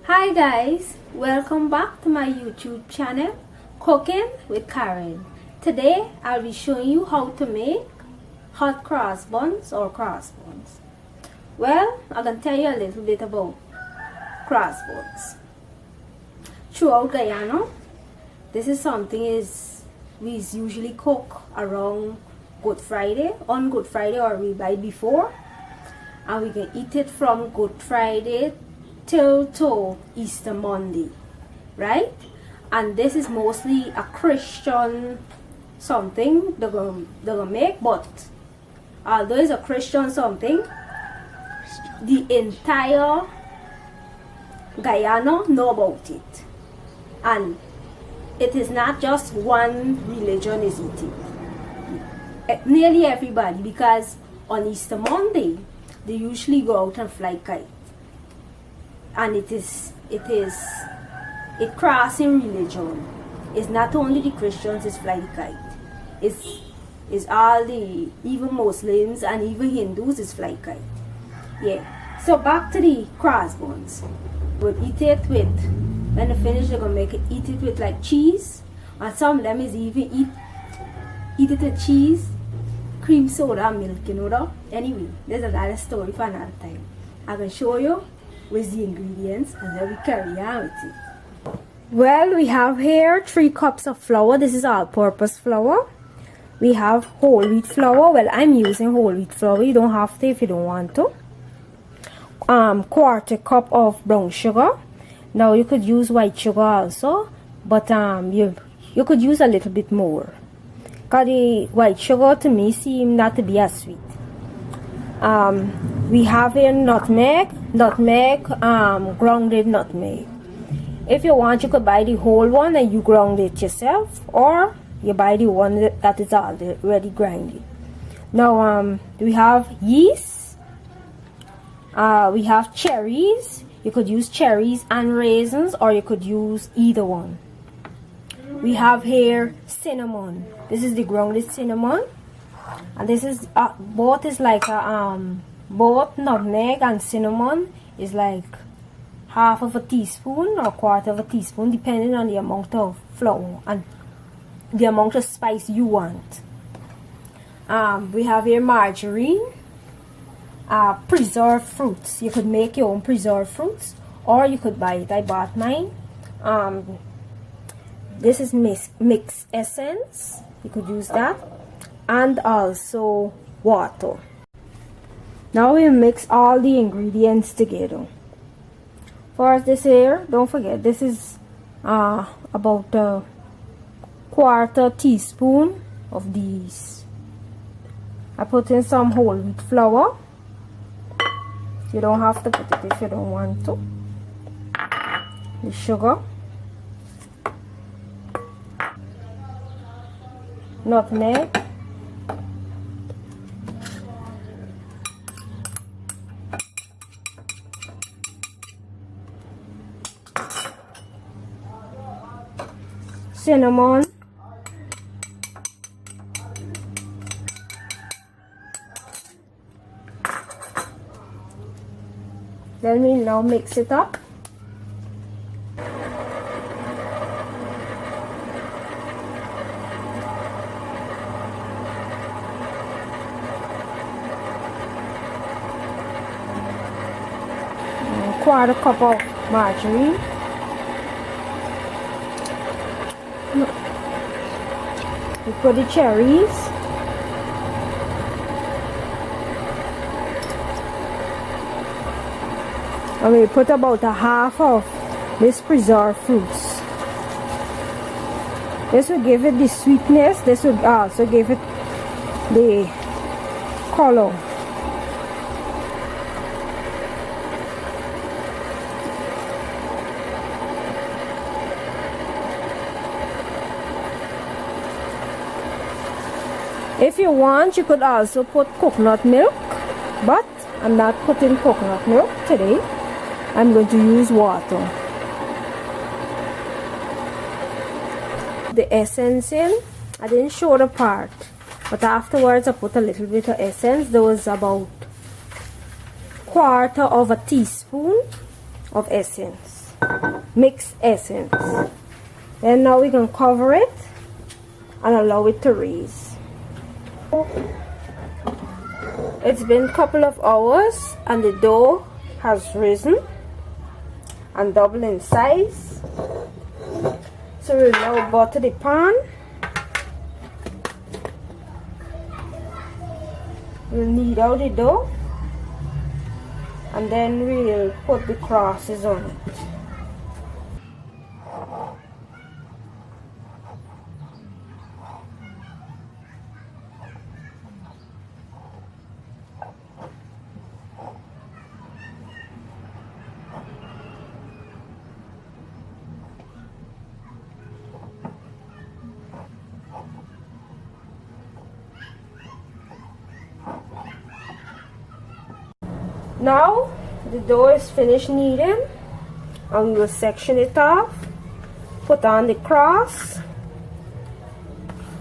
Hi guys, welcome back to my YouTube channel Cooking with Karen. Today I'll be showing you how to make hot cross buns or cross buns. Well, I can tell you a little bit about cross buns. Throughout Guyana, this is something we usually cook around Good Friday, on Good Friday, or we buy it before, and we can eat it from Good Friday till to Easter Monday, right? And this is mostly a Christian something they're gonna make, but although it's a Christian something, the entire Guyana know about it, and it is not just one religion is eating. Nearly everybody, because on Easter Monday they usually go out and fly kite, and it crossing religion. It's not only the Christians is fly the kite. It's all the even Muslims and even Hindus is fly kite. Yeah. So back to the cross buns. We'll eat it with, when they finish they're gonna eat it with like cheese, and some of them is even eat it with cheese, cream soda, milk, you know that. Anyway, there's another story for another time. I can show you with the ingredients and then we carry on with it. Well, we have here 3 cups of flour. This is all-purpose flour. We have whole wheat flour. Well, I'm using whole wheat flour. You don't have to if you don't want to. 1/4 cup of brown sugar. Now you could use white sugar also, but you could use a little bit more, because the white sugar to me seems not to be as sweet. We have here nutmeg, grounded nutmeg. If you want, you could buy the whole one and you ground it yourself, or you buy the one that is already grinded. Now we have yeast, we have cherries. You could use cherries and raisins, or you could use either one. We have here cinnamon. This is the grounded cinnamon, and this is both is like both nutmeg and cinnamon is like 1/2 teaspoon or 1/4 teaspoon, depending on the amount of flour and the amount of spice you want. We have here margarine, preserved fruits. You could make your own preserved fruits, or you could buy it. I bought mine. This is mixed essence. You could use that, and also water. Now we mix all the ingredients together. First, this here, don't forget, this is about a 1/4 teaspoon of these. I put in some whole wheat flour. You don't have to put it if you don't want to. The sugar, nutmeg, cinnamon, let me now mix it up. A 1/4 cup of margarine. We put the cherries, and we put about 1/2 of this preserved fruits. This will give it the sweetness. This will also give it the color. If you want, you could also put coconut milk, but I'm not putting coconut milk today. I'm going to use water. The essence in, I didn't show the part, but afterwards I put a little bit of essence. There was about 1/4 teaspoon of essence. mixed essence. Then now we can cover it and allow it to raise. It's been a couple of hours and the dough has risen and doubled in size. So we'll now butter the pan. We'll knead out the dough and then we'll put the crosses on it. Now the dough is finished kneading and we will section it off, put on the cross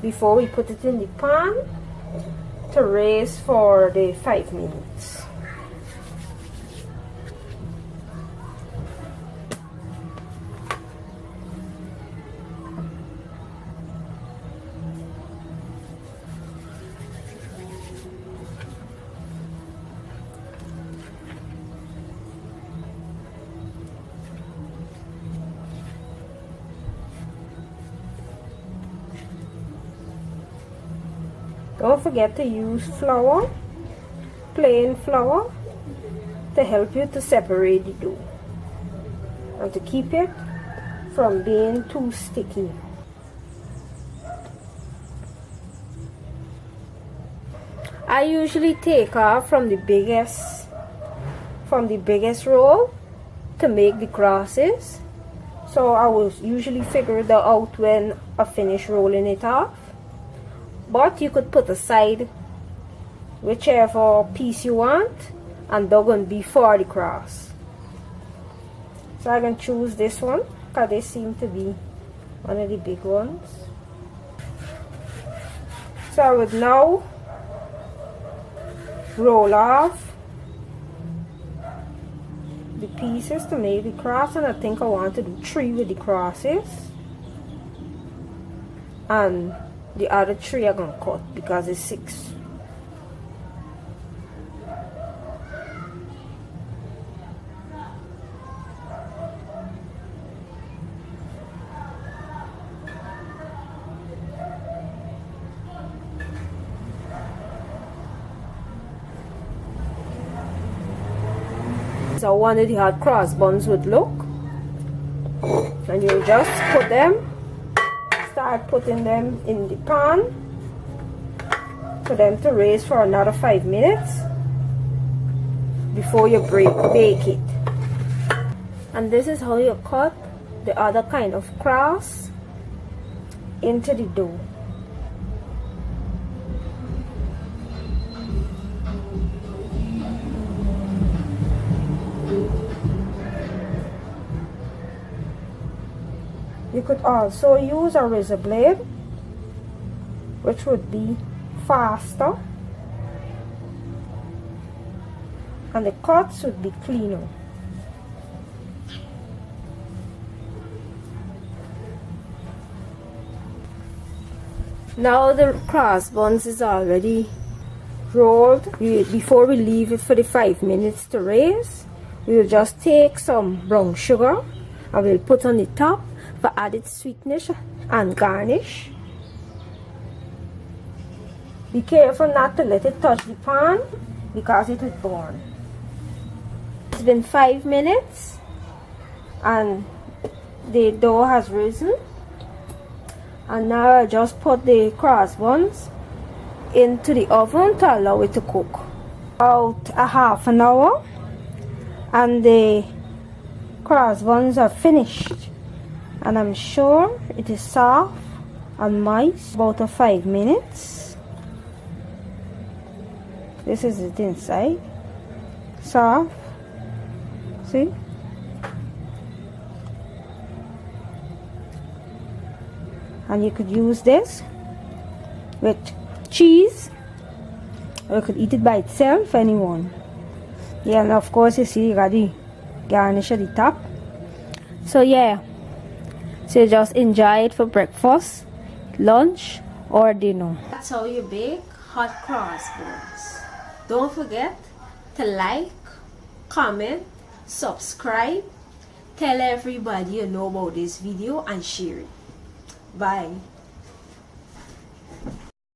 before we put it in the pan to raise for the 5 minutes. Don't forget to use flour, plain flour, to help you to separate the dough and to keep it from being too sticky. I usually take off from the biggest roll to make the crosses, so I will usually figure that out when I finish rolling it off. But you could put aside whichever piece you want and they're going to be for the cross. So I can choose this one because they seem to be one of the big ones. So I would now roll off the pieces to make the cross, and I think I want to do 3 with the crosses, and the other 3 are going to cut because it's 6. So one of the hot cross buns would look, and you just start putting them in the pan for them to raise for another 5 minutes before you bake it. And this is how you cut the other kind of cross into the dough. You could also use a razor blade, which would be faster, and the cuts would be cleaner. Now the cross buns is already rolled. Before we leave it for the 5 minutes to raise, we will just take some brown sugar and we'll put on the top for added sweetness and garnish. Be careful not to let it touch the pan because it will burn. It's been 5 minutes and the dough has risen, and now I just put the cross buns into the oven to allow it to cook. About a half an hour and the cross buns are finished, and I'm sure it is soft and moist. About 5 minutes. This is it inside, soft. See? And you could use this with cheese, or you could eat it by itself, anyone. Yeah, and of course you see you got the garnish at the top. So yeah, so just enjoy it for breakfast, lunch, or dinner. That's how you bake hot cross buns. Don't forget to like, comment, subscribe, tell everybody you know about this video, and share it. Bye.